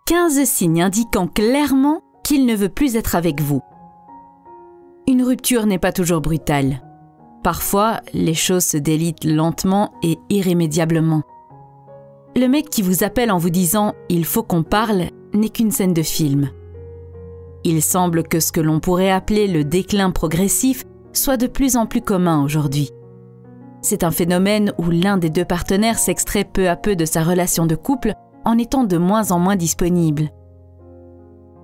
15 signes indiquant clairement qu'il ne veut plus être avec vous. Une rupture n'est pas toujours brutale. Parfois, les choses se délitent lentement et irrémédiablement. Le mec qui vous appelle en vous disant « il faut qu'on parle » n'est qu'une scène de film. Il semble que ce que l'on pourrait appeler le déclin progressif soit de plus en plus commun aujourd'hui. C'est un phénomène où l'un des deux partenaires s'extrait peu à peu de sa relation de couple en étant de moins en moins disponible.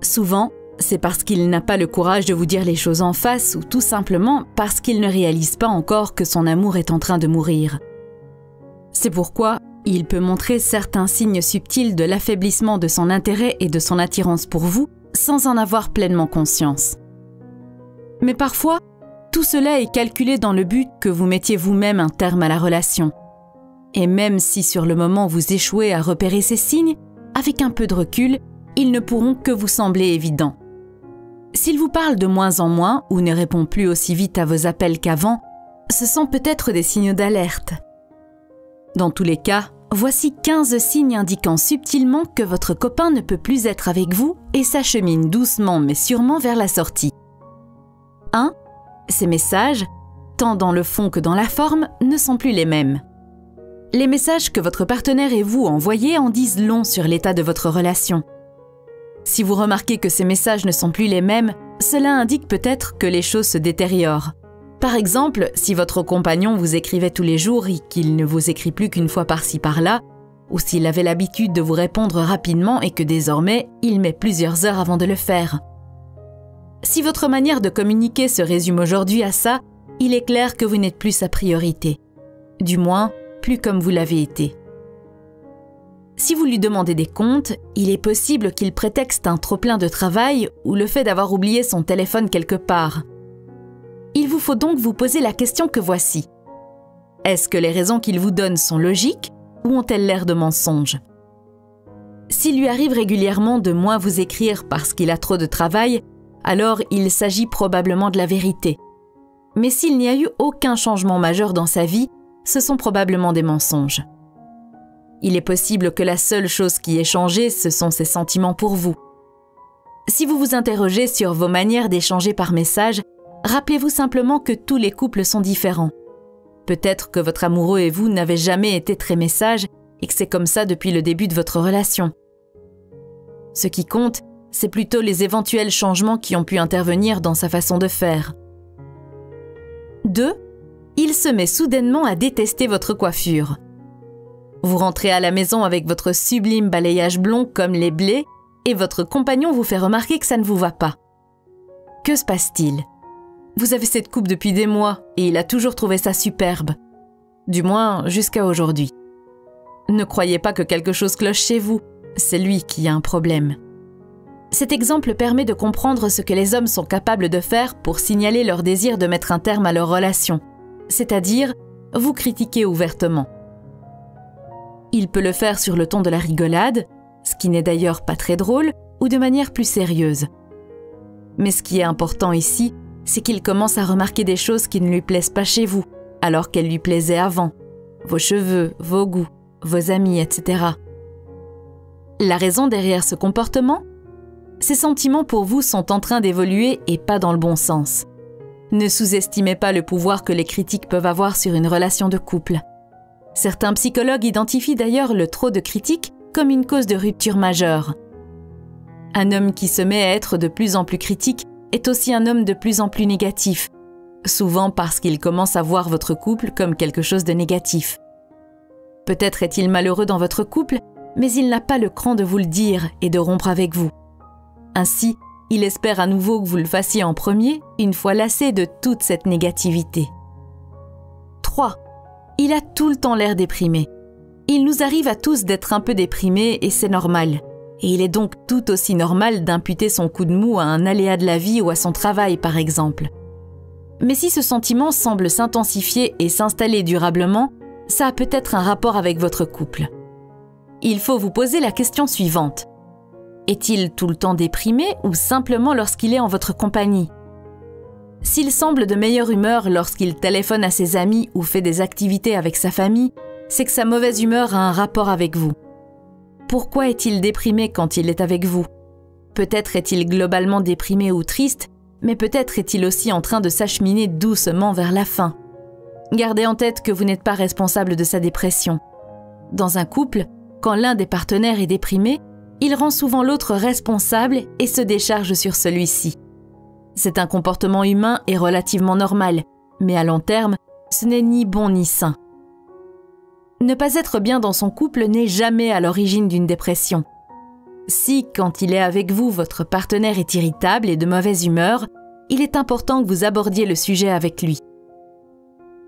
Souvent, c'est parce qu'il n'a pas le courage de vous dire les choses en face ou tout simplement parce qu'il ne réalise pas encore que son amour est en train de mourir. C'est pourquoi il peut montrer certains signes subtils de l'affaiblissement de son intérêt et de son attirance pour vous sans en avoir pleinement conscience. Mais parfois, tout cela est calculé dans le but que vous mettiez vous-même un terme à la relation. Et même si sur le moment vous échouez à repérer ces signes, avec un peu de recul, ils ne pourront que vous sembler évidents. S'il vous parle de moins en moins ou ne répond plus aussi vite à vos appels qu'avant, ce sont peut-être des signaux d'alerte. Dans tous les cas, voici 15 signes indiquant subtilement que votre copain ne peut plus être avec vous et s'achemine doucement mais sûrement vers la sortie. 1. Ces messages, tant dans le fond que dans la forme, ne sont plus les mêmes. Les messages que votre partenaire et vous envoyez en disent long sur l'état de votre relation. Si vous remarquez que ces messages ne sont plus les mêmes, cela indique peut-être que les choses se détériorent. Par exemple, si votre compagnon vous écrivait tous les jours et qu'il ne vous écrit plus qu'une fois par-ci par-là, ou s'il avait l'habitude de vous répondre rapidement et que désormais, il met plusieurs heures avant de le faire. Si votre manière de communiquer se résume aujourd'hui à ça, il est clair que vous n'êtes plus sa priorité. Du moins, plus comme vous l'avez été. Si vous lui demandez des comptes, il est possible qu'il prétexte un trop-plein de travail ou le fait d'avoir oublié son téléphone quelque part. Il vous faut donc vous poser la question que voici. Est-ce que les raisons qu'il vous donne sont logiques ou ont-elles l'air de mensonges? S'il lui arrive régulièrement de moins vous écrire parce qu'il a trop de travail, alors il s'agit probablement de la vérité. Mais s'il n'y a eu aucun changement majeur dans sa vie, ce sont probablement des mensonges. Il est possible que la seule chose qui ait changé, ce sont ses sentiments pour vous. Si vous vous interrogez sur vos manières d'échanger par message, rappelez-vous simplement que tous les couples sont différents. Peut-être que votre amoureux et vous n'avez jamais été très messages et que c'est comme ça depuis le début de votre relation. Ce qui compte, c'est plutôt les éventuels changements qui ont pu intervenir dans sa façon de faire. 2. Il se met soudainement à détester votre coiffure. Vous rentrez à la maison avec votre sublime balayage blond comme les blés et votre compagnon vous fait remarquer que ça ne vous va pas. Que se passe-t-il? Vous avez cette coupe depuis des mois et il a toujours trouvé ça superbe. Du moins, jusqu'à aujourd'hui. Ne croyez pas que quelque chose cloche chez vous, c'est lui qui a un problème. Cet exemple permet de comprendre ce que les hommes sont capables de faire pour signaler leur désir de mettre un terme à leur relation, c'est-à-dire vous critiquer ouvertement. Il peut le faire sur le ton de la rigolade, ce qui n'est d'ailleurs pas très drôle, ou de manière plus sérieuse. Mais ce qui est important ici, c'est qu'il commence à remarquer des choses qui ne lui plaisent pas chez vous, alors qu'elles lui plaisaient avant. Vos cheveux, vos goûts, vos amis, etc. La raison derrière ce comportement? Ses sentiments pour vous sont en train d'évoluer et pas dans le bon sens. Ne sous-estimez pas le pouvoir que les critiques peuvent avoir sur une relation de couple. Certains psychologues identifient d'ailleurs le trop de critiques comme une cause de rupture majeure. Un homme qui se met à être de plus en plus critique est aussi un homme de plus en plus négatif, souvent parce qu'il commence à voir votre couple comme quelque chose de négatif. Peut-être est-il malheureux dans votre couple, mais il n'a pas le cran de vous le dire et de rompre avec vous. Ainsi, il espère à nouveau que vous le fassiez en premier, une fois lassé de toute cette négativité. 3. Il a tout le temps l'air déprimé. Il nous arrive à tous d'être un peu déprimés et c'est normal. Et il est donc tout aussi normal d'imputer son coup de mou à un aléa de la vie ou à son travail, par exemple. Mais si ce sentiment semble s'intensifier et s'installer durablement, ça a peut-être un rapport avec votre couple. Il faut vous poser la question suivante. Est-il tout le temps déprimé ou simplement lorsqu'il est en votre compagnie? S'il semble de meilleure humeur lorsqu'il téléphone à ses amis ou fait des activités avec sa famille, c'est que sa mauvaise humeur a un rapport avec vous. Pourquoi est-il déprimé quand il est avec vous? Peut-être est-il globalement déprimé ou triste, mais peut-être est-il aussi en train de s'acheminer doucement vers la fin. Gardez en tête que vous n'êtes pas responsable de sa dépression. Dans un couple, quand l'un des partenaires est déprimé, il rend souvent l'autre responsable et se décharge sur celui-ci. C'est un comportement humain et relativement normal, mais à long terme, ce n'est ni bon ni sain. Ne pas être bien dans son couple n'est jamais à l'origine d'une dépression. Si, quand il est avec vous, votre partenaire est irritable et de mauvaise humeur, il est important que vous abordiez le sujet avec lui.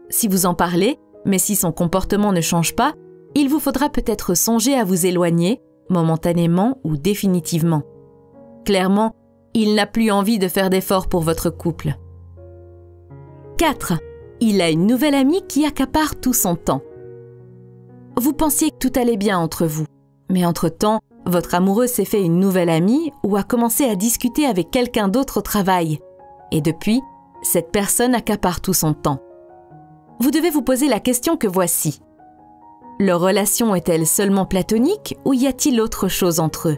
Si vous en parlez, mais si son comportement ne change pas, il vous faudra peut-être songer à vous éloigner, momentanément ou définitivement. Clairement, il n'a plus envie de faire d'efforts pour votre couple. 4. Il a une nouvelle amie qui accapare tout son temps. Vous pensiez que tout allait bien entre vous, mais entre-temps, votre amoureux s'est fait une nouvelle amie ou a commencé à discuter avec quelqu'un d'autre au travail. Et depuis, cette personne accapare tout son temps. Vous devez vous poser la question que voici. Leur relation est-elle seulement platonique ou y a-t-il autre chose entre eux?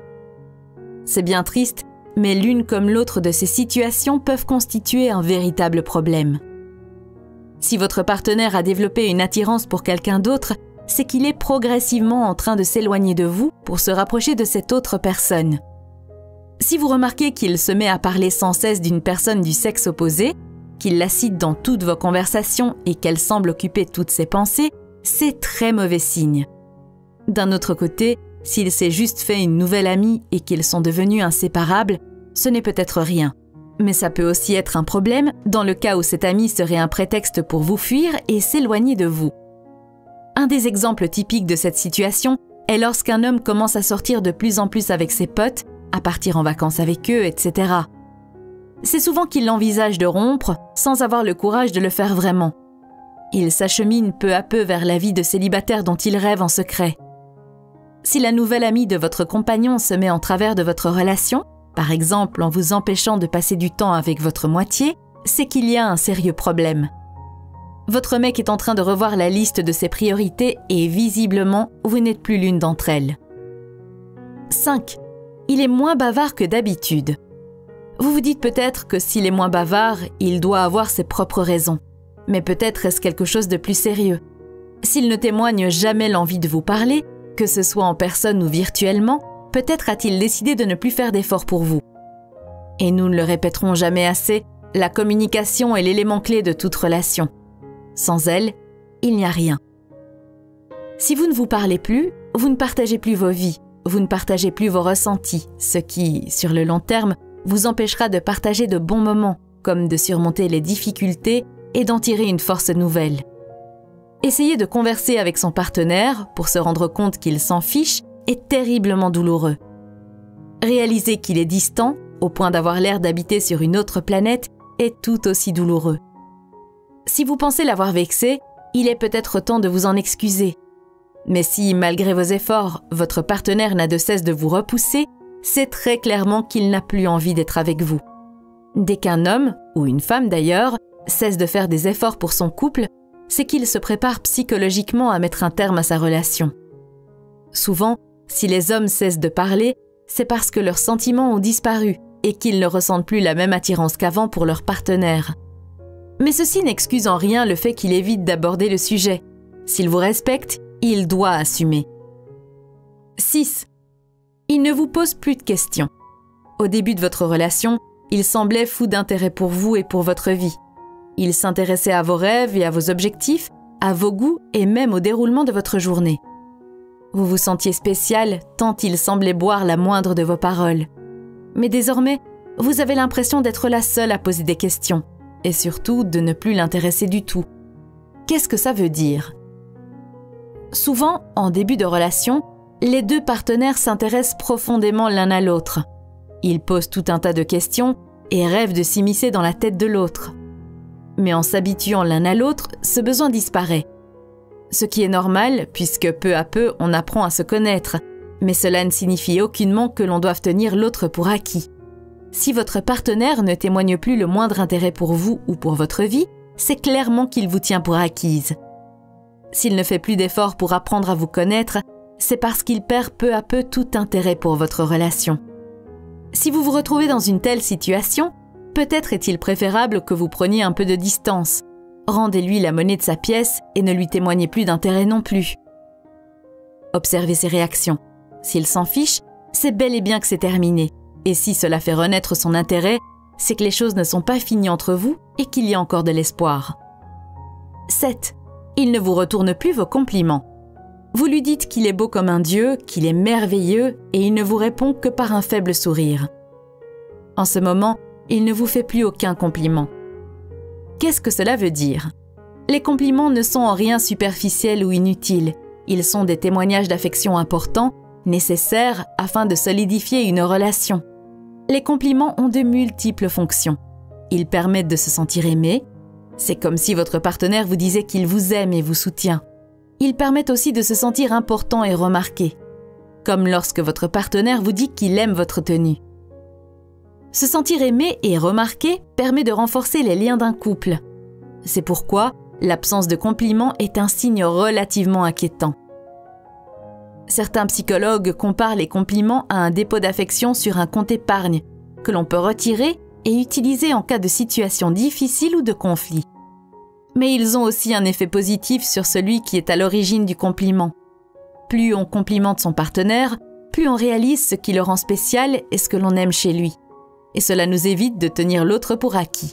C'est bien triste, mais l'une comme l'autre de ces situations peuvent constituer un véritable problème. Si votre partenaire a développé une attirance pour quelqu'un d'autre, c'est qu'il est progressivement en train de s'éloigner de vous pour se rapprocher de cette autre personne. Si vous remarquez qu'il se met à parler sans cesse d'une personne du sexe opposé, qu'il la cite dans toutes vos conversations et qu'elle semble occuper toutes ses pensées, c'est très mauvais signe. D'un autre côté, s'il s'est juste fait une nouvelle amie et qu'ils sont devenus inséparables, ce n'est peut-être rien. Mais ça peut aussi être un problème dans le cas où cette amie serait un prétexte pour vous fuir et s'éloigner de vous. Un des exemples typiques de cette situation est lorsqu'un homme commence à sortir de plus en plus avec ses potes, à partir en vacances avec eux, etc. C'est souvent qu'il envisage de rompre sans avoir le courage de le faire vraiment. Il s'achemine peu à peu vers la vie de célibataire dont il rêve en secret. Si la nouvelle amie de votre compagnon se met en travers de votre relation, par exemple en vous empêchant de passer du temps avec votre moitié, c'est qu'il y a un sérieux problème. Votre mec est en train de revoir la liste de ses priorités et visiblement, vous n'êtes plus l'une d'entre elles. 5. Il est moins bavard que d'habitude. Vous vous dites peut-être que s'il est moins bavard, il doit avoir ses propres raisons. Mais peut-être est-ce quelque chose de plus sérieux. S'il ne témoigne jamais l'envie de vous parler, que ce soit en personne ou virtuellement, peut-être a-t-il décidé de ne plus faire d'efforts pour vous. Et nous ne le répéterons jamais assez, la communication est l'élément clé de toute relation. Sans elle, il n'y a rien. Si vous ne vous parlez plus, vous ne partagez plus vos vies, vous ne partagez plus vos ressentis, ce qui, sur le long terme, vous empêchera de partager de bons moments, comme de surmonter les difficultés et d'en tirer une force nouvelle. Essayer de converser avec son partenaire pour se rendre compte qu'il s'en fiche est terriblement douloureux. Réaliser qu'il est distant, au point d'avoir l'air d'habiter sur une autre planète, est tout aussi douloureux. Si vous pensez l'avoir vexé, il est peut-être temps de vous en excuser. Mais si, malgré vos efforts, votre partenaire n'a de cesse de vous repousser, c'est très clairement qu'il n'a plus envie d'être avec vous. Dès qu'un homme, ou une femme d'ailleurs, cesse de faire des efforts pour son couple, c'est qu'il se prépare psychologiquement à mettre un terme à sa relation. Souvent, si les hommes cessent de parler, c'est parce que leurs sentiments ont disparu et qu'ils ne ressentent plus la même attirance qu'avant pour leur partenaire. Mais ceci n'excuse en rien le fait qu'il évite d'aborder le sujet. S'il vous respecte, il doit assumer. 6. Il ne vous pose plus de questions. Au début de votre relation, il semblait fou d'intérêt pour vous et pour votre vie. Il s'intéressait à vos rêves et à vos objectifs, à vos goûts et même au déroulement de votre journée. Vous vous sentiez spécial tant il semblait boire la moindre de vos paroles. Mais désormais, vous avez l'impression d'être la seule à poser des questions. Et surtout de ne plus l'intéresser du tout. Qu'est-ce que ça veut dire? Souvent, en début de relation, les deux partenaires s'intéressent profondément l'un à l'autre. Ils posent tout un tas de questions et rêvent de s'immiscer dans la tête de l'autre. Mais en s'habituant l'un à l'autre, ce besoin disparaît. Ce qui est normal, puisque peu à peu, on apprend à se connaître. Mais cela ne signifie aucunement que l'on doive tenir l'autre pour acquis. Si votre partenaire ne témoigne plus le moindre intérêt pour vous ou pour votre vie, c'est clairement qu'il vous tient pour acquise. S'il ne fait plus d'efforts pour apprendre à vous connaître, c'est parce qu'il perd peu à peu tout intérêt pour votre relation. Si vous vous retrouvez dans une telle situation, peut-être est-il préférable que vous preniez un peu de distance. Rendez-lui la monnaie de sa pièce et ne lui témoignez plus d'intérêt non plus. Observez ses réactions. S'il s'en fiche, c'est bel et bien que c'est terminé. Et si cela fait renaître son intérêt, c'est que les choses ne sont pas finies entre vous et qu'il y a encore de l'espoir. 7. Il ne vous retourne plus vos compliments. Vous lui dites qu'il est beau comme un dieu, qu'il est merveilleux, et il ne vous répond que par un faible sourire. En ce moment, il ne vous fait plus aucun compliment. Qu'est-ce que cela veut dire? Les compliments ne sont en rien superficiels ou inutiles. Ils sont des témoignages d'affection importants, nécessaires afin de solidifier une relation. Les compliments ont de multiples fonctions. Ils permettent de se sentir aimé. C'est comme si votre partenaire vous disait qu'il vous aime et vous soutient. Ils permettent aussi de se sentir important et remarqué, comme lorsque votre partenaire vous dit qu'il aime votre tenue. Se sentir aimé et remarqué permet de renforcer les liens d'un couple. C'est pourquoi l'absence de compliments est un signe relativement inquiétant. Certains psychologues comparent les compliments à un dépôt d'affection sur un compte épargne, que l'on peut retirer et utiliser en cas de situation difficile ou de conflit. Mais ils ont aussi un effet positif sur celui qui est à l'origine du compliment. Plus on complimente son partenaire, plus on réalise ce qui le rend spécial et ce que l'on aime chez lui. Et cela nous évite de tenir l'autre pour acquis.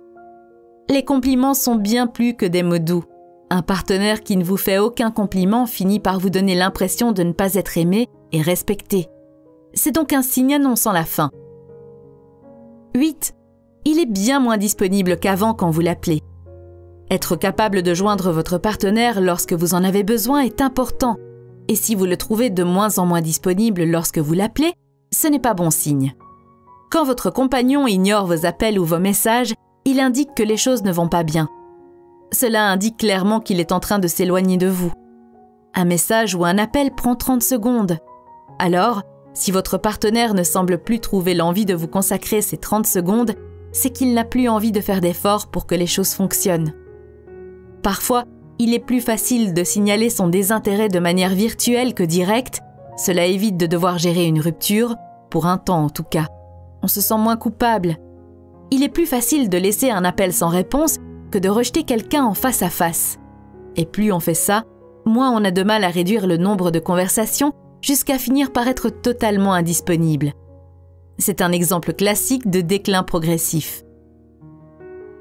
Les compliments sont bien plus que des mots doux. Un partenaire qui ne vous fait aucun compliment finit par vous donner l'impression de ne pas être aimé et respecté. C'est donc un signe annonçant la fin. 8. Il est bien moins disponible qu'avant quand vous l'appelez. Être capable de joindre votre partenaire lorsque vous en avez besoin est important. Et si vous le trouvez de moins en moins disponible lorsque vous l'appelez, ce n'est pas bon signe. Quand votre compagnon ignore vos appels ou vos messages, il indique que les choses ne vont pas bien. Cela indique clairement qu'il est en train de s'éloigner de vous. Un message ou un appel prend 30 secondes. Alors, si votre partenaire ne semble plus trouver l'envie de vous consacrer ces 30 secondes, c'est qu'il n'a plus envie de faire d'efforts pour que les choses fonctionnent. Parfois, il est plus facile de signaler son désintérêt de manière virtuelle que directe. Cela évite de devoir gérer une rupture, pour un temps en tout cas. On se sent moins coupable. Il est plus facile de laisser un appel sans réponse que de rejeter quelqu'un en face à face. Et plus on fait ça, moins on a de mal à réduire le nombre de conversations jusqu'à finir par être totalement indisponible. C'est un exemple classique de déclin progressif.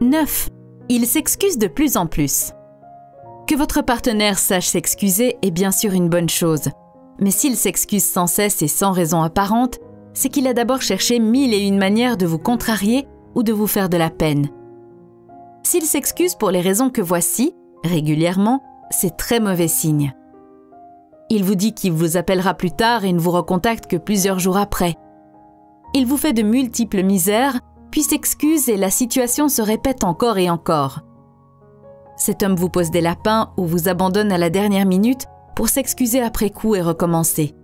9. Il s'excuse de plus en plus. Que votre partenaire sache s'excuser est bien sûr une bonne chose. Mais s'il s'excuse sans cesse et sans raison apparente, c'est qu'il a d'abord cherché 1001 manières de vous contrarier ou de vous faire de la peine. S'il s'excuse pour les raisons que voici, régulièrement, c'est très mauvais signe. Il vous dit qu'il vous appellera plus tard et ne vous recontacte que plusieurs jours après. Il vous fait de multiples misères, puis s'excuse et la situation se répète encore et encore. Cet homme vous pose des lapins ou vous abandonne à la dernière minute pour s'excuser après coup et recommencer.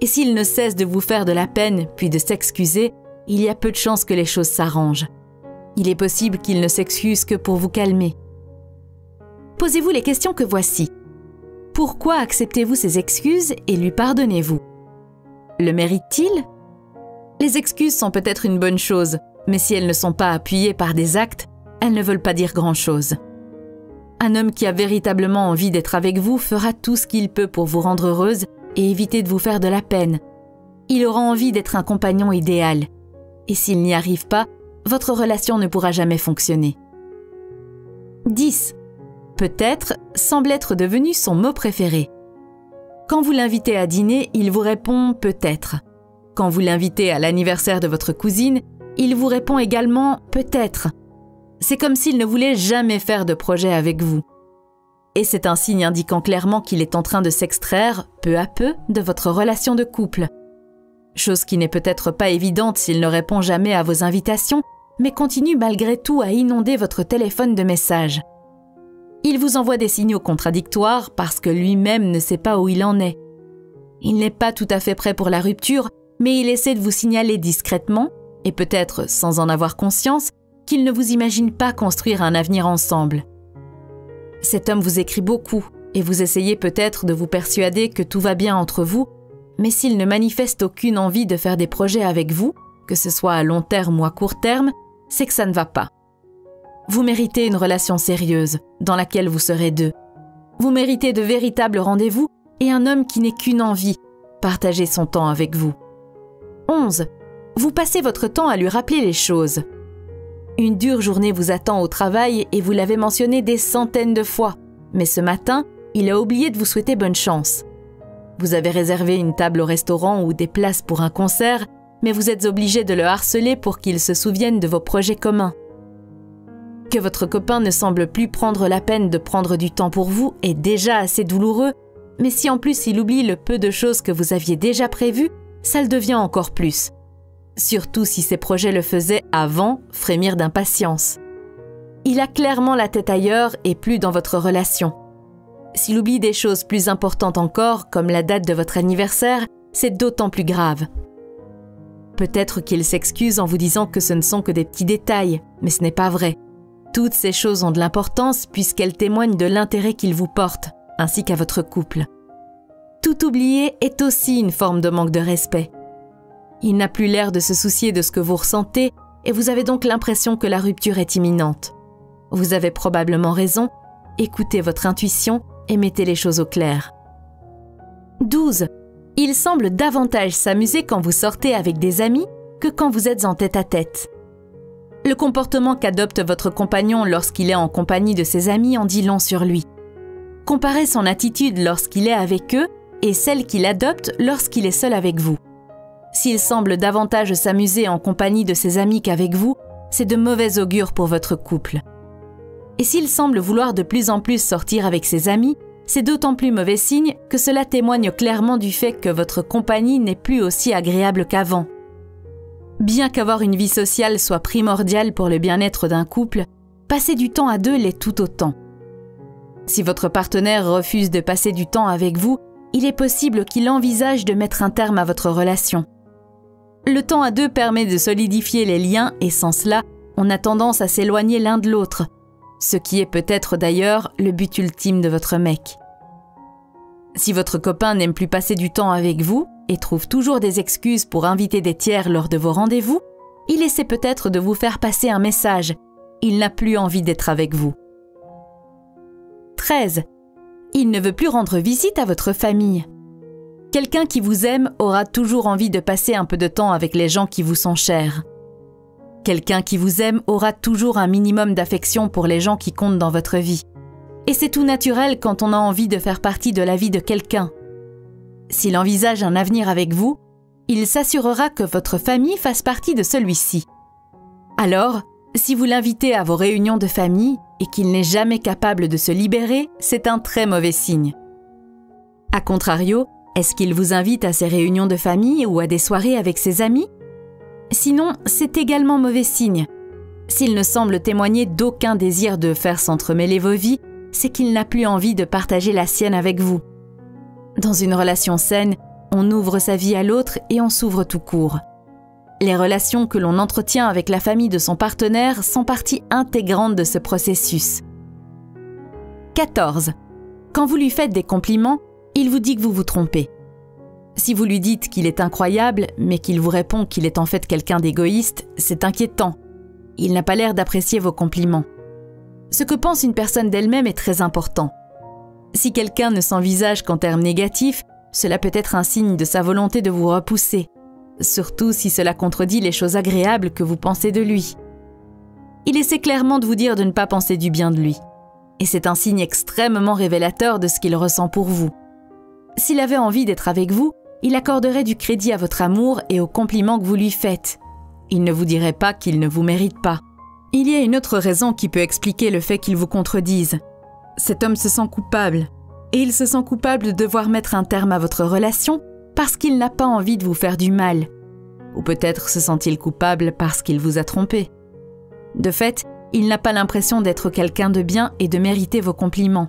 Et s'il ne cesse de vous faire de la peine puis de s'excuser, il y a peu de chances que les choses s'arrangent. Il est possible qu'il ne s'excuse que pour vous calmer. Posez-vous les questions que voici. Pourquoi acceptez-vous ces excuses et lui pardonnez-vous? Le mérite-t-il? Les excuses sont peut-être une bonne chose, mais si elles ne sont pas appuyées par des actes, elles ne veulent pas dire grand-chose. Un homme qui a véritablement envie d'être avec vous fera tout ce qu'il peut pour vous rendre heureuse et éviter de vous faire de la peine. Il aura envie d'être un compagnon idéal. Et s'il n'y arrive pas, votre relation ne pourra jamais fonctionner. 10. Peut-être semble être devenu son mot préféré. Quand vous l'invitez à dîner, il vous répond « peut-être ». Quand vous l'invitez à l'anniversaire de votre cousine, il vous répond également « peut-être ». C'est comme s'il ne voulait jamais faire de projet avec vous. Et c'est un signe indiquant clairement qu'il est en train de s'extraire, peu à peu, de votre relation de couple. Chose qui n'est peut-être pas évidente s'il ne répond jamais à vos invitations, mais continue malgré tout à inonder votre téléphone de messages. Il vous envoie des signaux contradictoires parce que lui-même ne sait pas où il en est. Il n'est pas tout à fait prêt pour la rupture, mais il essaie de vous signaler discrètement, et peut-être sans en avoir conscience, qu'il ne vous imagine pas construire un avenir ensemble. Cet homme vous écrit beaucoup, et vous essayez peut-être de vous persuader que tout va bien entre vous, mais s'il ne manifeste aucune envie de faire des projets avec vous, que ce soit à long terme ou à court terme, c'est que ça ne va pas. Vous méritez une relation sérieuse, dans laquelle vous serez deux. Vous méritez de véritables rendez-vous et un homme qui n'ait qu'une envie, partager son temps avec vous. 11. Vous passez votre temps à lui rappeler les choses. Une dure journée vous attend au travail et vous l'avez mentionné des centaines de fois, mais ce matin, il a oublié de vous souhaiter bonne chance. Vous avez réservé une table au restaurant ou des places pour un concert, mais vous êtes obligé de le harceler pour qu'il se souvienne de vos projets communs. Que votre copain ne semble plus prendre la peine de prendre du temps pour vous est déjà assez douloureux, mais si en plus il oublie le peu de choses que vous aviez déjà prévues, ça le devient encore plus. Surtout si ces projets le faisaient avant frémir d'impatience. Il a clairement la tête ailleurs et plus dans votre relation. S'il oublie des choses plus importantes encore, comme la date de votre anniversaire, c'est d'autant plus grave. Peut-être qu'il s'excuse en vous disant que ce ne sont que des petits détails, mais ce n'est pas vrai. Toutes ces choses ont de l'importance puisqu'elles témoignent de l'intérêt qu'il vous porte, ainsi qu'à votre couple. Tout oublier est aussi une forme de manque de respect. Il n'a plus l'air de se soucier de ce que vous ressentez et vous avez donc l'impression que la rupture est imminente. Vous avez probablement raison, écoutez votre intuition et mettez les choses au clair. 12. Il semble davantage s'amuser quand vous sortez avec des amis que quand vous êtes en tête-à-tête. Le comportement qu'adopte votre compagnon lorsqu'il est en compagnie de ses amis en dit long sur lui. Comparez son attitude lorsqu'il est avec eux et celle qu'il adopte lorsqu'il est seul avec vous. S'il semble davantage s'amuser en compagnie de ses amis qu'avec vous, c'est de mauvais augure pour votre couple. Et s'il semble vouloir de plus en plus sortir avec ses amis, c'est d'autant plus mauvais signe que cela témoigne clairement du fait que votre compagnie n'est plus aussi agréable qu'avant. Bien qu'avoir une vie sociale soit primordiale pour le bien-être d'un couple, passer du temps à deux l'est tout autant. Si votre partenaire refuse de passer du temps avec vous, il est possible qu'il envisage de mettre un terme à votre relation. Le temps à deux permet de solidifier les liens et sans cela, on a tendance à s'éloigner l'un de l'autre, ce qui est peut-être d'ailleurs le but ultime de votre mec. Si votre copain n'aime plus passer du temps avec vous et trouve toujours des excuses pour inviter des tiers lors de vos rendez-vous, il essaie peut-être de vous faire passer un message. Il n'a plus envie d'être avec vous. 13. Il ne veut plus rendre visite à votre famille. Quelqu'un qui vous aime aura toujours envie de passer un peu de temps avec les gens qui vous sont chers. Quelqu'un qui vous aime aura toujours un minimum d'affection pour les gens qui comptent dans votre vie. Et c'est tout naturel quand on a envie de faire partie de la vie de quelqu'un. S'il envisage un avenir avec vous, il s'assurera que votre famille fasse partie de celui-ci. Alors, si vous l'invitez à vos réunions de famille et qu'il n'est jamais capable de se libérer, c'est un très mauvais signe. A contrario, est-ce qu'il vous invite à ses réunions de famille ou à des soirées avec ses amis? Sinon, c'est également mauvais signe. S'il ne semble témoigner d'aucun désir de faire s'entremêler vos vies, c'est qu'il n'a plus envie de partager la sienne avec vous. Dans une relation saine, on ouvre sa vie à l'autre et on s'ouvre tout court. Les relations que l'on entretient avec la famille de son partenaire sont partie intégrante de ce processus. 14. Quand vous lui faites des compliments, il vous dit que vous vous trompez. Si vous lui dites qu'il est incroyable, mais qu'il vous répond qu'il est en fait quelqu'un d'égoïste, c'est inquiétant. Il n'a pas l'air d'apprécier vos compliments. Ce que pense une personne d'elle-même est très important. Si quelqu'un ne s'envisage qu'en termes négatifs, cela peut être un signe de sa volonté de vous repousser, surtout si cela contredit les choses agréables que vous pensez de lui. Il essaie clairement de vous dire de ne pas penser du bien de lui, et c'est un signe extrêmement révélateur de ce qu'il ressent pour vous. S'il avait envie d'être avec vous, il accorderait du crédit à votre amour et aux compliments que vous lui faites. Il ne vous dirait pas qu'il ne vous mérite pas. Il y a une autre raison qui peut expliquer le fait qu'il vous contredise. Cet homme se sent coupable, et il se sent coupable de devoir mettre un terme à votre relation parce qu'il n'a pas envie de vous faire du mal. Ou peut-être se sent-il coupable parce qu'il vous a trompé. De fait, il n'a pas l'impression d'être quelqu'un de bien et de mériter vos compliments.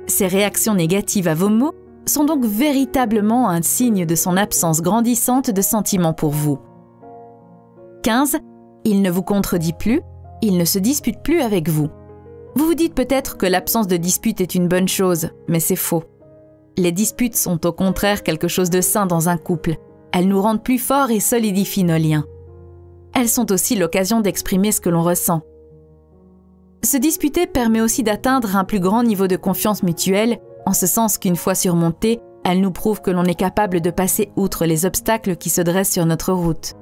Ces réactions négatives à vos mots sont donc véritablement un signe de son absence grandissante de sentiments pour vous. 15. Il ne vous contredit plus, il ne se dispute plus avec vous. Vous vous dites peut-être que l'absence de disputes est une bonne chose, mais c'est faux. Les disputes sont au contraire quelque chose de sain dans un couple. Elles nous rendent plus forts et solidifient nos liens. Elles sont aussi l'occasion d'exprimer ce que l'on ressent. Se disputer permet aussi d'atteindre un plus grand niveau de confiance mutuelle, en ce sens qu'une fois surmontée, elle nous prouve que l'on est capable de passer outre les obstacles qui se dressent sur notre route.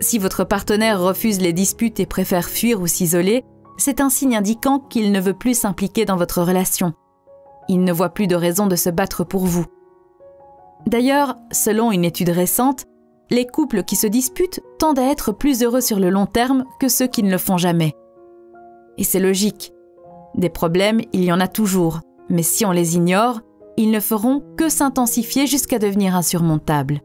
Si votre partenaire refuse les disputes et préfère fuir ou s'isoler, c'est un signe indiquant qu'il ne veut plus s'impliquer dans votre relation. Il ne voit plus de raison de se battre pour vous. D'ailleurs, selon une étude récente, les couples qui se disputent tendent à être plus heureux sur le long terme que ceux qui ne le font jamais. Et c'est logique. Des problèmes, il y en a toujours, mais si on les ignore, ils ne feront que s'intensifier jusqu'à devenir insurmontables.